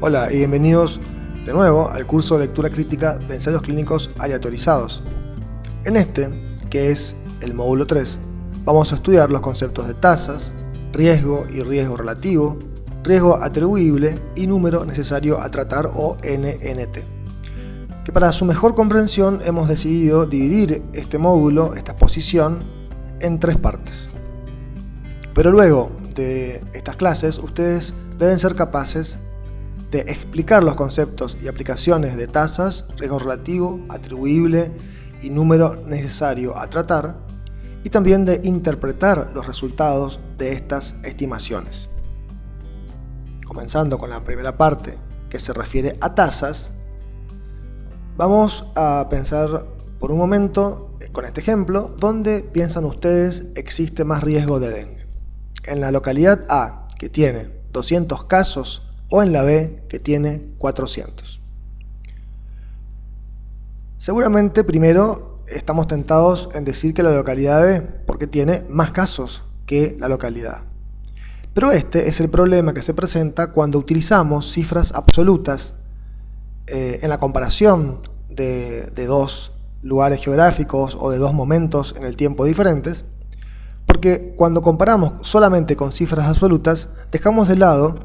Hola y bienvenidos de nuevo al curso de lectura crítica de ensayos clínicos aleatorizados. En este, que es el módulo 3, vamos a estudiar los conceptos de tasas, riesgo y riesgo relativo, riesgo atribuible y número necesario a tratar o NNT. Que para su mejor comprensión hemos decidido dividir este módulo, esta exposición, en 3 partes. Pero luego de estas clases, ustedes deben ser capaces de explicar los conceptos y aplicaciones de tasas, riesgo relativo, atribuible y número necesario a tratar, y también de interpretar los resultados de estas estimaciones. Comenzando con la primera parte, que se refiere a tasas, vamos a pensar por un momento, con este ejemplo, ¿dónde piensan ustedes existe más riesgo de dengue? ¿En la localidad A, que tiene 200 casos, o en la B, que tiene 400? Seguramente primero estamos tentados en decir que la localidad B, porque tiene más casos que la localidad A. Pero este es el problema que se presenta cuando utilizamos cifras absolutas en la comparación de dos lugares geográficos o de dos momentos en el tiempo diferentes, porque cuando comparamos solamente con cifras absolutas, dejamos de lado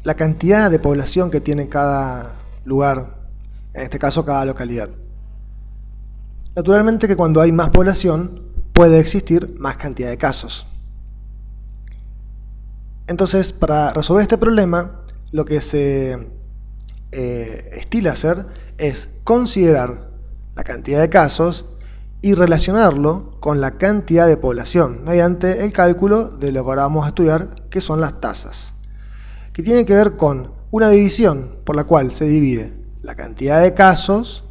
la cantidad de población que tiene cada lugar, en este caso cada localidad. Naturalmente que cuando hay más población puede existir más cantidad de casos. Entonces, para resolver este problema, lo que se estila hacer es considerar la cantidad de casos y relacionarlo con la cantidad de población mediante el cálculo de lo que ahora vamos a estudiar, que son las tasas, que tiene que ver con una división por la cual se divide la cantidad de casos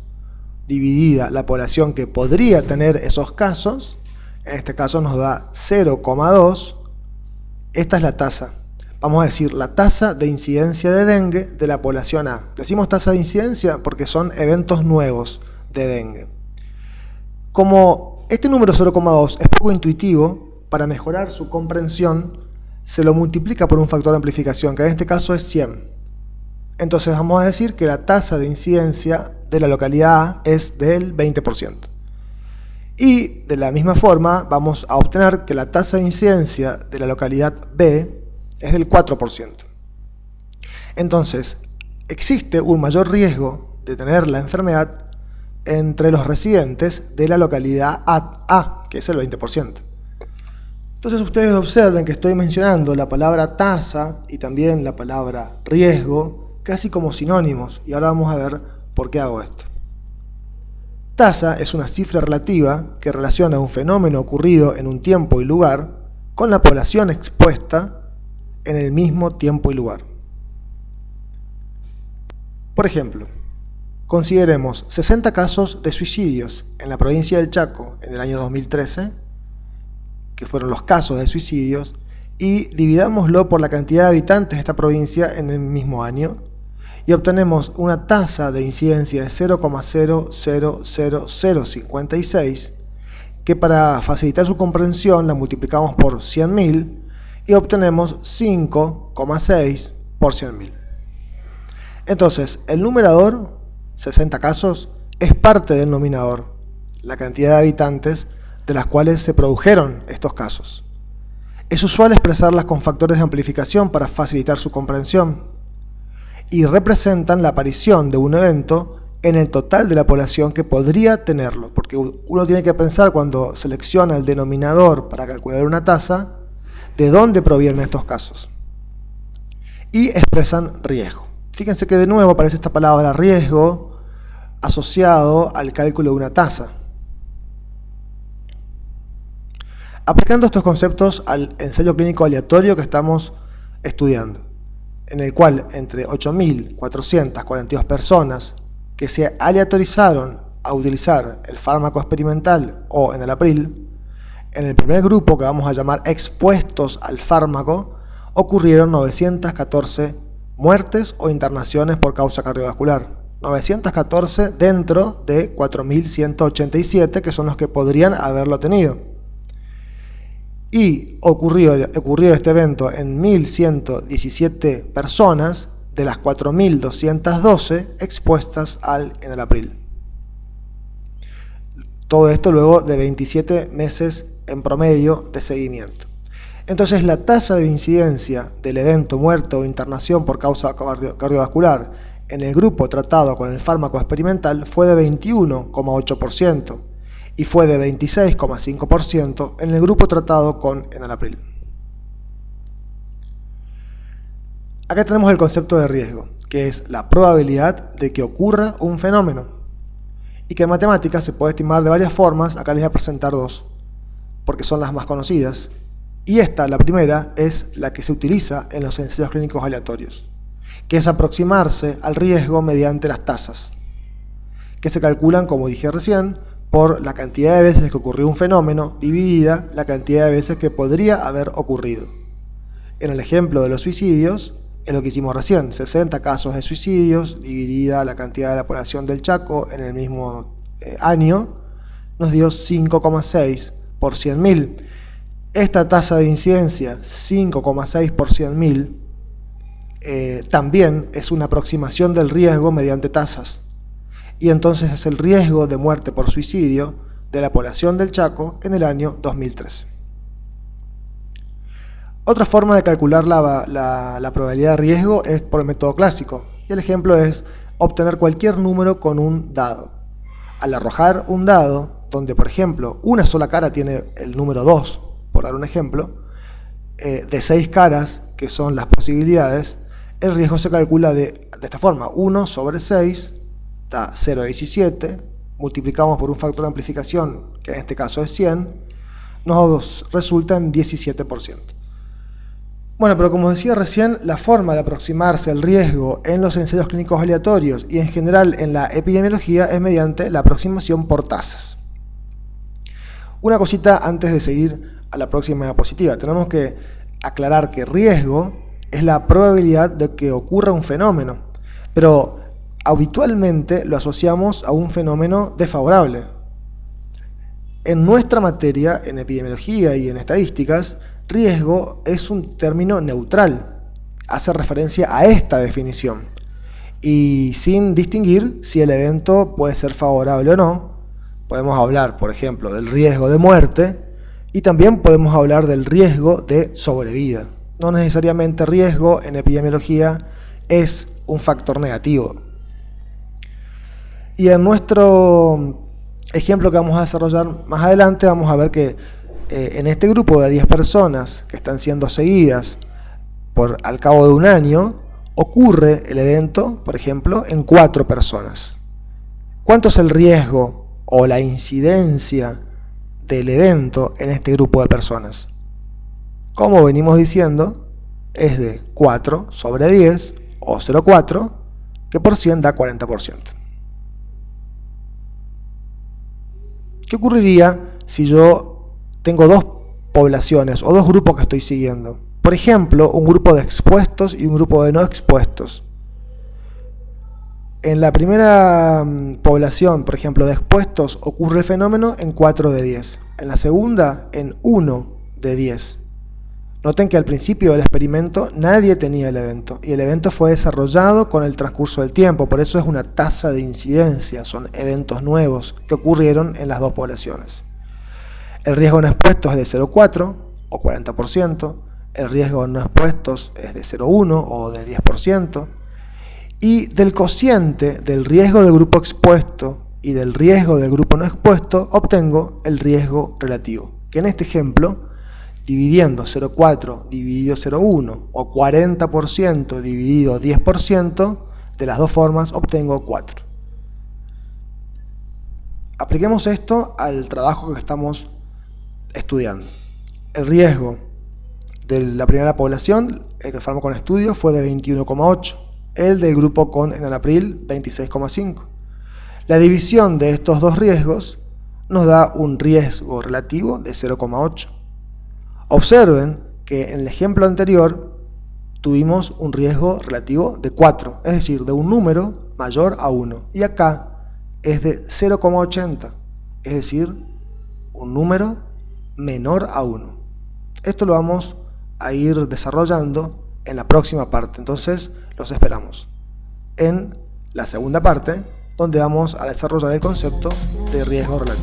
dividida la población que podría tener esos casos. En este caso nos da 0,2. Esta es la tasa. Vamos a decir la tasa de incidencia de dengue de la población A. Decimos tasa de incidencia porque son eventos nuevos de dengue. Como este número 0,2 es poco intuitivo, para mejorar su comprensión se lo multiplica por un factor de amplificación, que en este caso es 100. Entonces vamos a decir que la tasa de incidencia de la localidad A es del 20%. Y de la misma forma vamos a obtener que la tasa de incidencia de la localidad B es del 4%. Entonces, existe un mayor riesgo de tener la enfermedad entre los residentes de la localidad A, que es el 20%. Entonces ustedes observen que estoy mencionando la palabra tasa y también la palabra riesgo casi como sinónimos, y ahora vamos a ver por qué hago esto. Tasa es una cifra relativa que relaciona un fenómeno ocurrido en un tiempo y lugar con la población expuesta en el mismo tiempo y lugar. Por ejemplo, consideremos 60 casos de suicidios en la provincia del Chaco en el año 2013, que fueron los casos de suicidios, y dividámoslo por la cantidad de habitantes de esta provincia en el mismo año, y obtenemos una tasa de incidencia de 0,00056, que para facilitar su comprensión la multiplicamos por 100.000 y obtenemos 5,6 por 100.000. Entonces, el numerador, 60 casos, es parte del denominador, la cantidad de habitantes de las cuales se produjeron estos casos. Es usual expresarlas con factores de amplificación para facilitar su comprensión, y representan la aparición de un evento en el total de la población que podría tenerlo, porque uno tiene que pensar cuando selecciona el denominador para calcular una tasa, de dónde provienen estos casos. Y expresan riesgo. Fíjense que de nuevo aparece esta palabra riesgo asociado al cálculo de una tasa. Aplicando estos conceptos al ensayo clínico aleatorio que estamos estudiando, en el cual entre 8.442 personas que se aleatorizaron a utilizar el fármaco experimental o enalapril, en el primer grupo, que vamos a llamar expuestos al fármaco, ocurrieron 914 muertes o internaciones por causa cardiovascular. 914 dentro de 4.187 que son los que podrían haberlo tenido. Y ocurrió este evento en 1.117 personas de las 4.212 expuestas al enalapril. Todo esto luego de 27 meses en promedio de seguimiento. Entonces la tasa de incidencia del evento muerte o internación por causa cardiovascular en el grupo tratado con el fármaco experimental fue de 21,8% y fue de 26,5% en el grupo tratado con enalapril. Acá tenemos el concepto de riesgo, que es la probabilidad de que ocurra un fenómeno, y que en matemáticas se puede estimar de varias formas. Acá les voy a presentar dos, porque son las más conocidas. Y esta, la primera, es la que se utiliza en los ensayos clínicos aleatorios, que es aproximarse al riesgo mediante las tasas, que se calculan, como dije recién, por la cantidad de veces que ocurrió un fenómeno dividida la cantidad de veces que podría haber ocurrido. En el ejemplo de los suicidios, es lo que hicimos recién, 60 casos de suicidios dividida la cantidad de la población del Chaco en el mismo año, nos dio 5,6 por 100.000. Esta tasa de incidencia, 5,6 por 100.000, también es una aproximación del riesgo mediante tasas. Y entonces es el riesgo de muerte por suicidio de la población del Chaco en el año 2013. Otra forma de calcular la probabilidad de riesgo es por el método clásico. Y el ejemplo es obtener cualquier número con un dado. Al arrojar un dado, donde por ejemplo una sola cara tiene el número 2, por dar un ejemplo, de 6 caras, que son las posibilidades, el riesgo se calcula de esta forma: 1 sobre 6 da 0,17, multiplicamos por un factor de amplificación, que en este caso es 100, nos resulta en 17%. Bueno, pero como decía recién, la forma de aproximarse al riesgo en los ensayos clínicos aleatorios y en general en la epidemiología es mediante la aproximación por tasas. Una cosita antes de seguir a la próxima diapositiva. Tenemos que aclarar que riesgo es la probabilidad de que ocurra un fenómeno, pero habitualmente lo asociamos a un fenómeno desfavorable. En nuestra materia, en epidemiología y en estadísticas, riesgo es un término neutral, hace referencia a esta definición, y sin distinguir si el evento puede ser favorable o no. Podemos hablar, por ejemplo, del riesgo de muerte, y también podemos hablar del riesgo de sobrevida. No necesariamente riesgo en epidemiología es un factor negativo. Y en nuestro ejemplo que vamos a desarrollar más adelante, vamos a ver que en este grupo de 10 personas que están siendo seguidas al cabo de un año, ocurre el evento, por ejemplo, en 4 personas. ¿Cuánto es el riesgo o la incidencia del evento en este grupo de personas? Como venimos diciendo, es de 4 sobre 10 o 0,4, que por 100 da 40%. ¿Qué ocurriría si yo tengo dos poblaciones o dos grupos que estoy siguiendo? Por ejemplo, un grupo de expuestos y un grupo de no expuestos. En la primera población, por ejemplo, de expuestos, ocurre el fenómeno en 4 de 10. En la segunda, en 1 de 10. Noten que al principio del experimento nadie tenía el evento, y el evento fue desarrollado con el transcurso del tiempo. Por eso es una tasa de incidencia, son eventos nuevos que ocurrieron en las dos poblaciones. El riesgo no expuestos es de 0,4 o 40%, el riesgo no expuestos es de 0,1 o de 10%, y del cociente del riesgo del grupo expuesto y del riesgo del grupo no expuesto obtengo el riesgo relativo, que en este ejemplo, dividiendo 0,4 dividido 0,1 o 40% dividido 10%, de las dos formas obtengo 4. Apliquemos esto al trabajo que estamos estudiando. El riesgo de la primera población, el fármaco en estudio, fue de 21,8. El del grupo con enalapril, 26,5. La división de estos dos riesgos nos da un riesgo relativo de 0,8. Observen que en el ejemplo anterior tuvimos un riesgo relativo de 4, es decir, de un número mayor a 1. Y acá es de 0,80, es decir, un número menor a 1. Esto lo vamos a ir desarrollando en la próxima parte. Entonces, Los esperamos en la segunda parte, donde vamos a desarrollar el concepto de riesgo relativo.